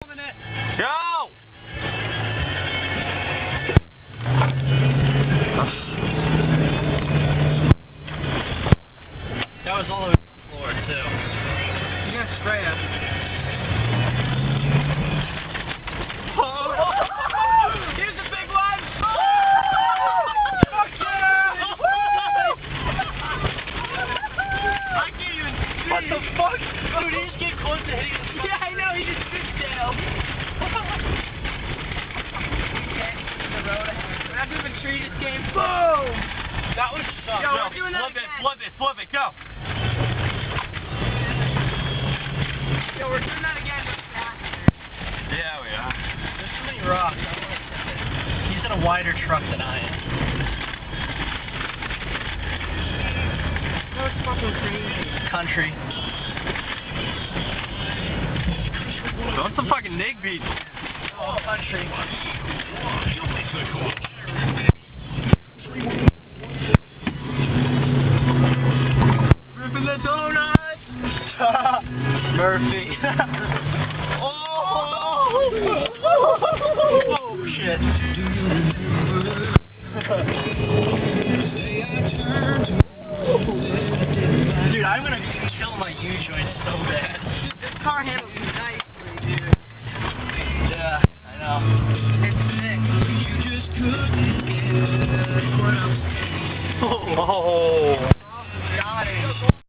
Go! That was all over the floor, too. You gotta spray it. Oh! Here's the big one! Fuck yeah! I can't even see. What the fuck? Dude, he just get close to hitting the Yeah, I know, he just sits down. After the tree just came, boom! That was tough. Yo, we're doing that again. Flip it, go! Yo, we're doing that again, but faster. Yeah, we are. There's so many rocks. He's in a wider truck than I am. That was fucking crazy. Country. Don't some fucking nig beats. Oh, country. Ripping the donuts! Murphy.